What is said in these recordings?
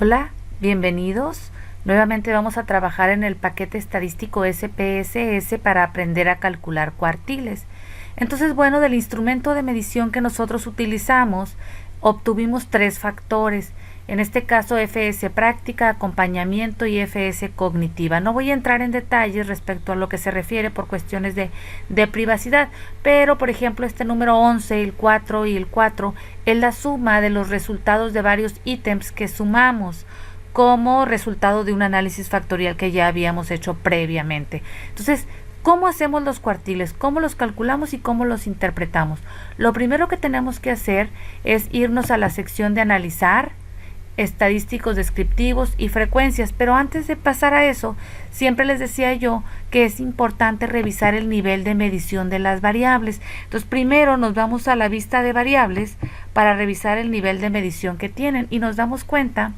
Hola, bienvenidos. Nuevamente vamos a trabajar en el paquete estadístico SPSS para aprender a calcular cuartiles. Entonces, bueno, del instrumento de medición que nosotros utilizamos, obtuvimos tres factores. En este caso, FS práctica, acompañamiento y FS cognitiva. No voy a entrar en detalles respecto a lo que se refiere por cuestiones de privacidad, pero por ejemplo este número 11, el 4 y el 4 es la suma de los resultados de varios ítems que sumamos como resultado de un análisis factorial que ya habíamos hecho previamente. Entonces, ¿cómo hacemos los cuartiles? ¿Cómo los calculamos y cómo los interpretamos? Lo primero que tenemos que hacer es irnos a la sección de analizar, estadísticos descriptivos y frecuencias, pero antes de pasar a eso, siempre les decía yo que es importante revisar el nivel de medición de las variables. Entonces, primero nos vamos a la vista de variables para revisar el nivel de medición que tienen y nos damos cuenta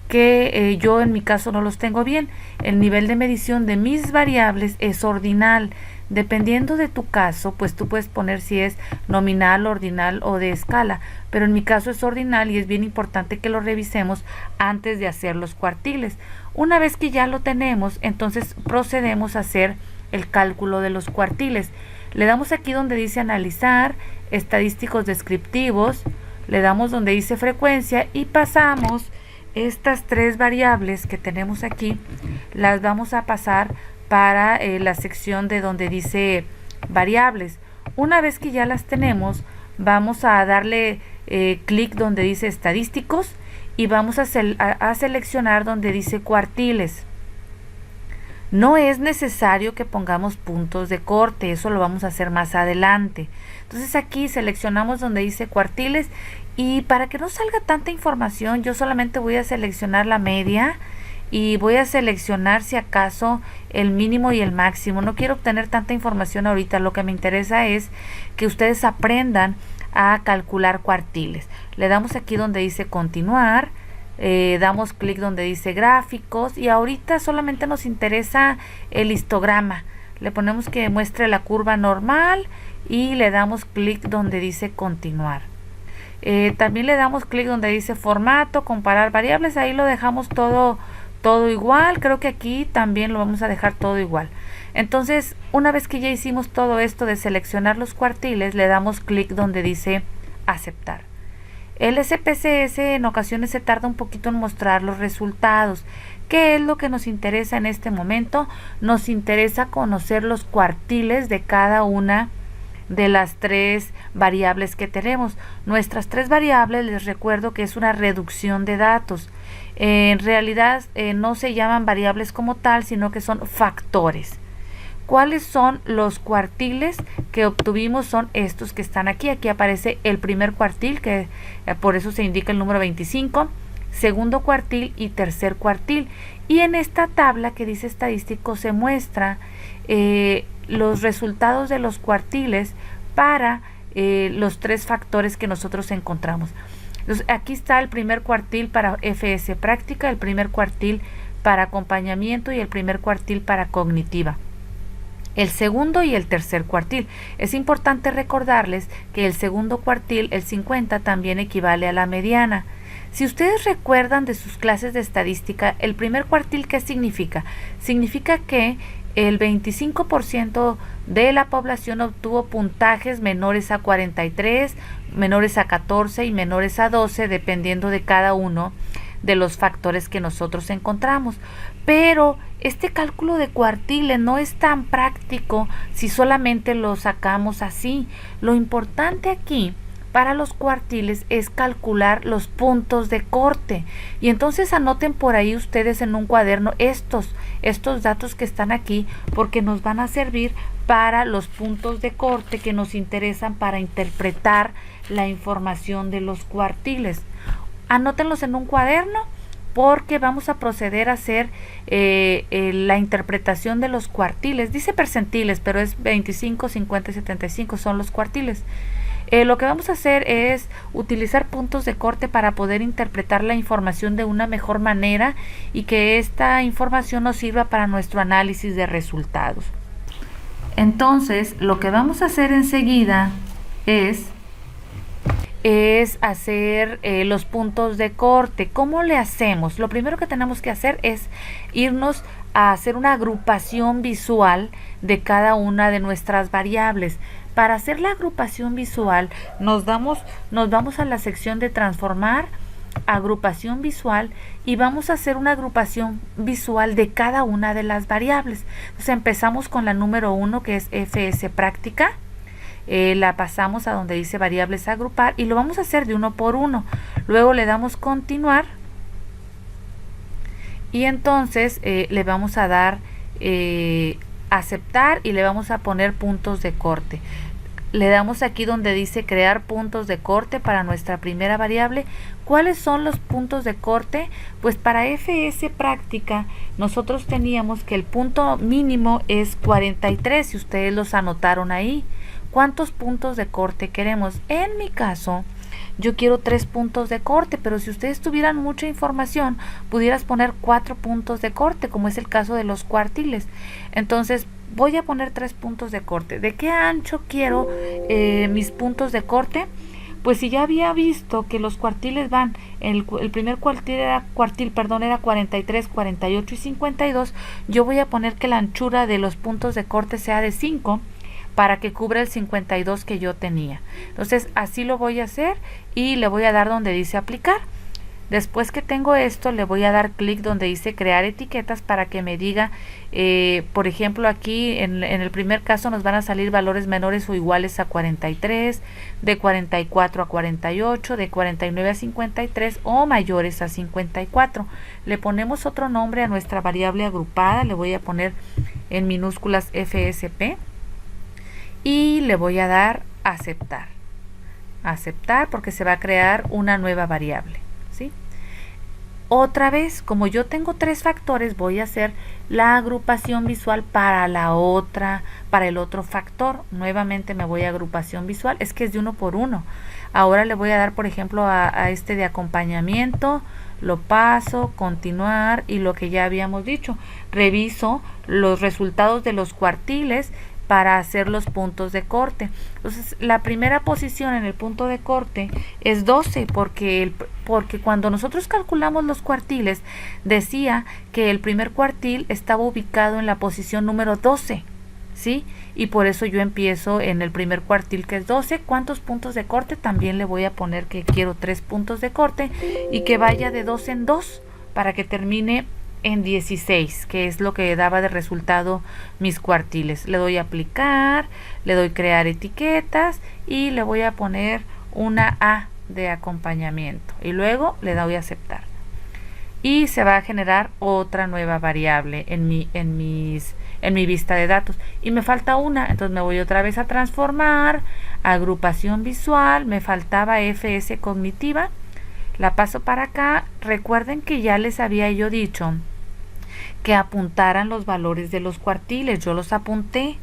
que yo en mi caso no los tengo bien. El nivel de medición de mis variables es ordinal. Dependiendo de tu caso, pues tú puedes poner si es nominal, ordinal o de escala, pero en mi caso es ordinal y es bien importante que lo revisemos antes de hacer los cuartiles. Una vez que ya lo tenemos, entonces procedemos a hacer el cálculo de los cuartiles. Le damos aquí donde dice analizar, estadísticos descriptivos, le damos donde dice frecuencia y pasamos estas tres variables que tenemos aquí, las vamos a pasar para la sección de donde dice variables. Una vez que ya las tenemos, vamos a darle clic donde dice estadísticos y vamos a seleccionar donde dice cuartiles. No es necesario que pongamos puntos de corte, eso lo vamos a hacer más adelante. Entonces aquí seleccionamos donde dice cuartiles y para que no salga tanta información, yo solamente voy a seleccionar la media y voy a seleccionar si acaso el mínimo y el máximo. No quiero obtener tanta información ahorita, lo que me interesa es que ustedes aprendan a calcular cuartiles. Le damos aquí donde dice continuar, damos clic donde dice gráficos y ahorita solamente nos interesa el histograma. Le ponemos que muestre la curva normal y le damos clic donde dice continuar. También le damos clic donde dice formato, comparar variables, ahí lo dejamos todo igual. Creo que aquí también lo vamos a dejar todo igual. Entonces, una vez que ya hicimos todo esto de seleccionar los cuartiles, le damos clic donde dice aceptar. El SPSS en ocasiones se tarda un poquito en mostrar los resultados. ¿Qué es lo que nos interesa en este momento? Nos interesa conocer los cuartiles de cada una de las tres variables que tenemos. Nuestras tres variables, les recuerdo que es una reducción de datos. En realidad no se llaman variables como tal, sino que son factores. ¿Cuáles son los cuartiles que obtuvimos? Son estos que están aquí. Aquí aparece el primer cuartil, que por eso se indica el número 25, segundo cuartil y tercer cuartil. Y en esta tabla que dice estadístico se muestra los resultados de los cuartiles para los tres factores que nosotros encontramos. Entonces, aquí está el primer cuartil para FS práctica, el primer cuartil para acompañamiento y el primer cuartil para cognitiva. El segundo y el tercer cuartil. Es importante recordarles que el segundo cuartil, el 50, también equivale a la mediana. Si ustedes recuerdan de sus clases de estadística, el primer cuartil, ¿qué significa? Significa que el 25% de la población obtuvo puntajes menores a 43, menores a 14 y menores a 12, dependiendo de cada uno de los factores que nosotros encontramos. Pero este cálculo de cuartiles no es tan práctico si solamente lo sacamos así. Lo importante aquí para los cuartiles es calcular los puntos de corte. Y entonces anoten por ahí ustedes en un cuaderno estos datos que están aquí, porque nos van a servir para los puntos de corte que nos interesan para interpretar la información de los cuartiles. Anótenlos en un cuaderno porque vamos a proceder a hacer la interpretación de los cuartiles. Dice percentiles, pero es 25, 50 y 75 son los cuartiles. Lo que vamos a hacer es utilizar puntos de corte para poder interpretar la información de una mejor manera y que esta información nos sirva para nuestro análisis de resultados. Entonces, lo que vamos a hacer enseguida es es hacer los puntos de corte. ¿Cómo le hacemos? Lo primero que tenemos que hacer es irnos a hacer una agrupación visual de cada una de nuestras variables. Para hacer la agrupación visual nos vamos a la sección de transformar, agrupación visual, y vamos a hacer una agrupación visual de cada una de las variables. Entonces empezamos con la número 1, que es FS práctica. La pasamos a donde dice variables agrupar y lo vamos a hacer de uno por uno. Luego le damos continuar y entonces le vamos a dar aceptar y le vamos a poner puntos de corte. Le damos aquí donde dice crear puntos de corte para nuestra primera variable. ¿Cuáles son los puntos de corte? Pues para FS práctica nosotros teníamos que el punto mínimo es 43, si ustedes los anotaron ahí. ¿Cuántos puntos de corte queremos? En mi caso, yo quiero 3 puntos de corte, pero si ustedes tuvieran mucha información, pudieras poner 4 puntos de corte, como es el caso de los cuartiles. Entonces, voy a poner 3 puntos de corte. ¿De qué ancho quiero mis puntos de corte? Pues si ya había visto que los cuartiles van, el primer cuartil era 43, 48 y 52, yo voy a poner que la anchura de los puntos de corte sea de 5, para que cubra el 52 que yo tenía. Entonces así lo voy a hacer y le voy a dar donde dice aplicar. Después que tengo esto, le voy a dar clic donde dice crear etiquetas para que me diga, por ejemplo, aquí en el primer caso nos van a salir valores menores o iguales a 43, de 44 a 48, de 49 a 53 o mayores a 54. Le ponemos otro nombre a nuestra variable agrupada, le voy a poner en minúsculas FSP. Y le voy a dar aceptar. Aceptar porque se va a crear una nueva variable, ¿sí? Otra vez, como yo tengo 3 factores, voy a hacer la agrupación visual para el otro factor. Nuevamente me voy a agrupación visual, es que es de uno por uno. Ahora le voy a dar, por ejemplo, a este de acompañamiento, lo paso, continuar y lo que ya habíamos dicho. Reviso los resultados de los cuartiles para hacer los puntos de corte. Entonces la primera posición en el punto de corte es 12 porque cuando nosotros calculamos los cuartiles decía que el primer cuartil estaba ubicado en la posición número 12, ¿sí? Y por eso yo empiezo en el primer cuartil que es 12. ¿Cuántos puntos de corte? También le voy a poner que quiero 3 puntos de corte y que vaya de 2 en 2 para que termine en 16, que es lo que daba de resultado mis cuartiles. Le doy a aplicar, le doy crear etiquetas y le voy a poner una A de acompañamiento y luego le doy a aceptar. Y se va a generar otra nueva variable en mi vista de datos. Y me falta una, entonces me voy otra vez a transformar, agrupación visual, me faltaba FS cognitiva, la paso para acá. Recuerden que ya les había yo dicho que apuntaran los valores de los cuartiles, yo los apunté.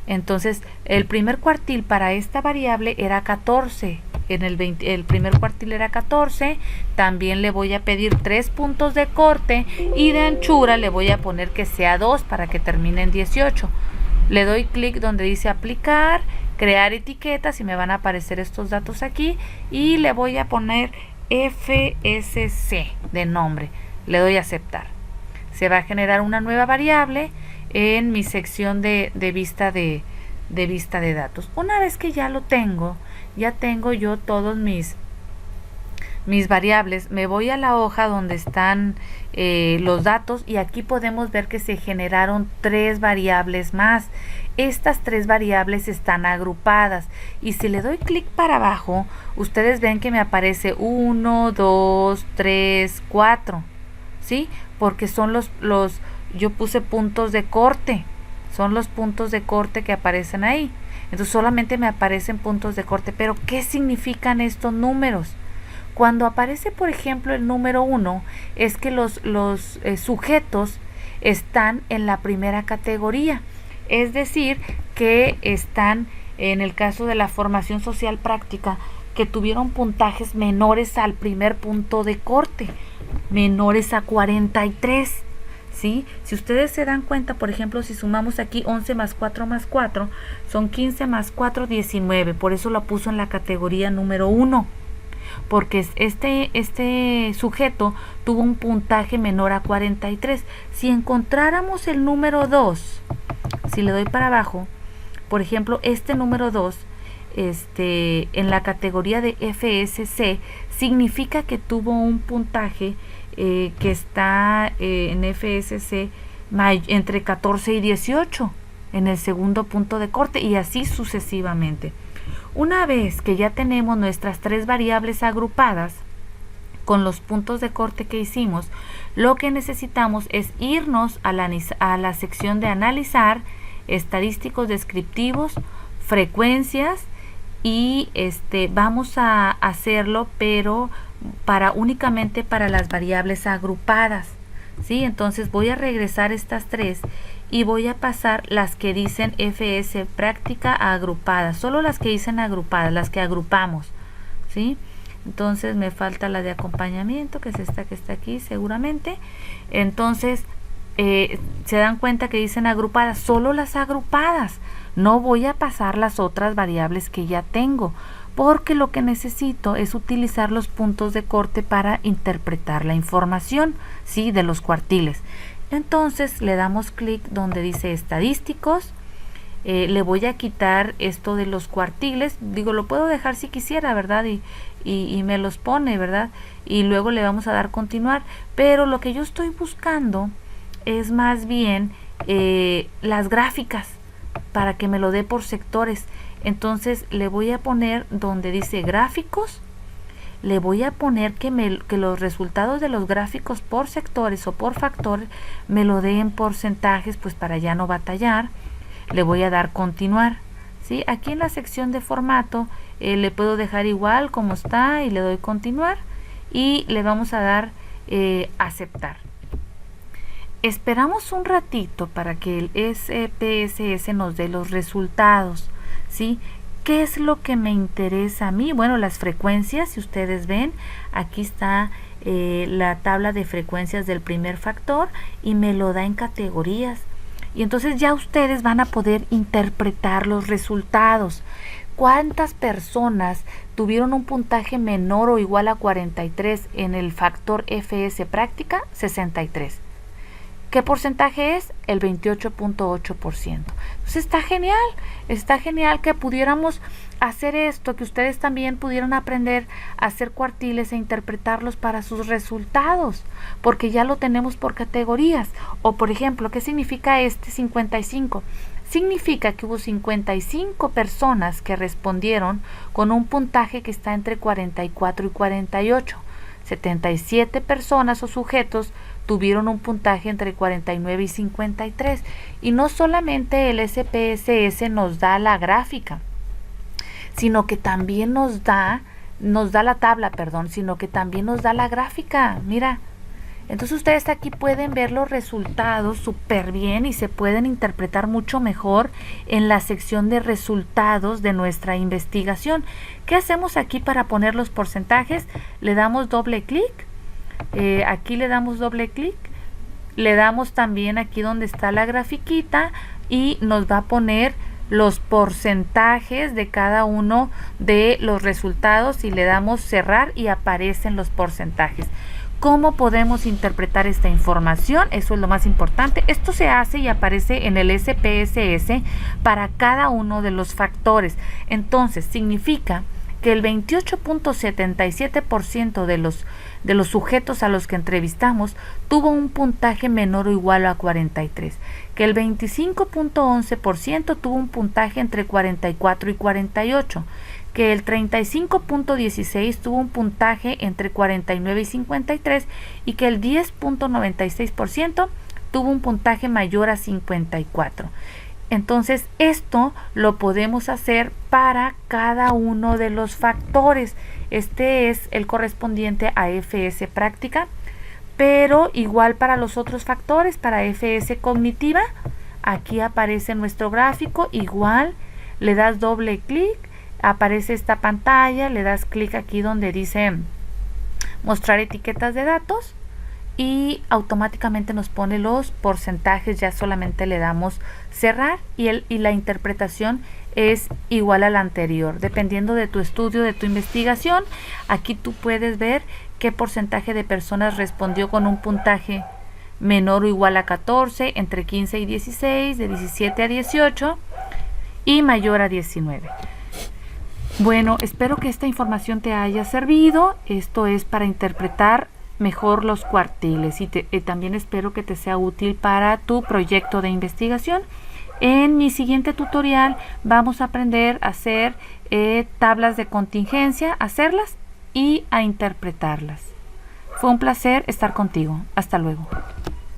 Entonces el primer cuartil para esta variable era 14, el primer cuartil era 14, también le voy a pedir 3 puntos de corte y de anchura le voy a poner que sea 2 para que termine en 18. Le doy clic donde dice aplicar, crear etiquetas y me van a aparecer estos datos aquí y le voy a poner FSC de nombre, le doy a aceptar. Se va a generar una nueva variable en mi sección de vista de datos. Una vez que ya lo tengo, ya tengo yo todos mis variables, me voy a la hoja donde están los datos y aquí podemos ver que se generaron 3 variables más. Estas 3 variables están agrupadas y si le doy clic para abajo, ustedes ven que me aparece 1, 2, 3, 4, ¿sí? Porque son yo puse puntos de corte, son los puntos de corte que aparecen ahí. Entonces solamente me aparecen puntos de corte. Pero ¿qué significan estos números? Cuando aparece, por ejemplo, el número 1, es que los sujetos están en la primera categoría. Es decir, que están, en el caso de la formación social práctica, que tuvieron puntajes menores al primer punto de corte, menores a 43, ¿sí? Si ustedes se dan cuenta, por ejemplo, si sumamos aquí 11 más 4 más 4, son 15 más 4, 19, por eso lo puso en la categoría número 1, porque este sujeto tuvo un puntaje menor a 43. Si encontráramos el número 2, si le doy para abajo, por ejemplo, este número 2, en la categoría de FSC, significa que tuvo un puntaje que está en FSC entre 14 y 18 en el segundo punto de corte, y así sucesivamente. Una vez que ya tenemos nuestras 3 variables agrupadas con los puntos de corte que hicimos, lo que necesitamos es irnos a la sección de analizar, estadísticos descriptivos, frecuencias, y vamos a hacerlo, pero únicamente para las variables agrupadas, ¿sí? Entonces voy a regresar estas 3 y voy a pasar las que dicen FS práctica a agrupadas, solo las que dicen agrupadas, las que agrupamos, ¿sí? Entonces me falta la de acompañamiento, que es esta que está aquí seguramente. Entonces se dan cuenta que dicen agrupadas, solo las agrupadas. No voy a pasar las otras variables que ya tengo, porque lo que necesito es utilizar los puntos de corte para interpretar la información, ¿sí? De los cuartiles. Entonces le damos clic donde dice estadísticos. Le voy a quitar esto de los cuartiles, digo, lo puedo dejar si quisiera, ¿verdad? Y me los pone, ¿verdad? Y luego le vamos a dar continuar, pero lo que yo estoy buscando es más bien las gráficas, para que me lo dé por sectores. Entonces le voy a poner donde dice gráficos, le voy a poner que los resultados de los gráficos por sectores o por factores me lo dé en porcentajes, pues para ya no batallar. Le voy a dar continuar, ¿sí? Aquí en la sección de formato le puedo dejar igual como está y le doy continuar, y le vamos a dar aceptar. Esperamos un ratito para que el SPSS nos dé los resultados, ¿sí? ¿Qué es lo que me interesa a mí? Bueno, las frecuencias, si ustedes ven, aquí está la tabla de frecuencias del primer factor y me lo da en categorías. Y entonces ya ustedes van a poder interpretar los resultados. ¿Cuántas personas tuvieron un puntaje menor o igual a 43 en el factor FS práctica? 63. ¿Qué porcentaje es? El 28.8%. Entonces está genial que pudiéramos hacer esto, que ustedes también pudieran aprender a hacer cuartiles e interpretarlos para sus resultados, porque ya lo tenemos por categorías. O por ejemplo, ¿qué significa 55? Significa que hubo 55 personas que respondieron con un puntaje que está entre 44 y 48. 77 personas o sujetos tuvieron un puntaje entre 49 y 53. Y no solamente el SPSS nos da la gráfica, sino que también nos da la tabla, sino que también nos da la gráfica. Mira, entonces ustedes aquí pueden ver los resultados súper bien y se pueden interpretar mucho mejor en la sección de resultados de nuestra investigación. ¿Qué hacemos aquí para poner los porcentajes? Le damos doble clic. Aquí le damos doble clic, le damos también aquí donde está la grafiquita y nos va a poner los porcentajes de cada uno de los resultados, y le damos cerrar y aparecen los porcentajes. ¿Cómo podemos interpretar esta información? Eso es lo más importante. Esto se hace y aparece en el SPSS para cada uno de los factores. Entonces significa que el 28.77% de los sujetos a los que entrevistamos tuvo un puntaje menor o igual a 43, que el 25.11% tuvo un puntaje entre 44 y 48, que el 35.16 tuvo un puntaje entre 49 y 53, y que el 10.96% tuvo un puntaje mayor a 54. Entonces esto lo podemos hacer para cada uno de los factores. Este es el correspondiente a FS práctica, pero igual para los otros factores, para FS cognitiva, aquí aparece nuestro gráfico, igual le das doble clic, aparece esta pantalla, le das clic aquí donde dice mostrar etiquetas de datos, y automáticamente nos pone los porcentajes. Ya solamente le damos cerrar y la interpretación es igual a la anterior. Dependiendo de tu estudio, de tu investigación, aquí tú puedes ver qué porcentaje de personas respondió con un puntaje menor o igual a 14, entre 15 y 16, de 17 a 18 y mayor a 19. Bueno, espero que esta información te haya servido. Esto es para interpretar mejor los cuartiles y también espero que te sea útil para tu proyecto de investigación. En mi siguiente tutorial vamos a aprender a hacer tablas de contingencia, hacerlas y a interpretarlas. Fue un placer estar contigo. Hasta luego.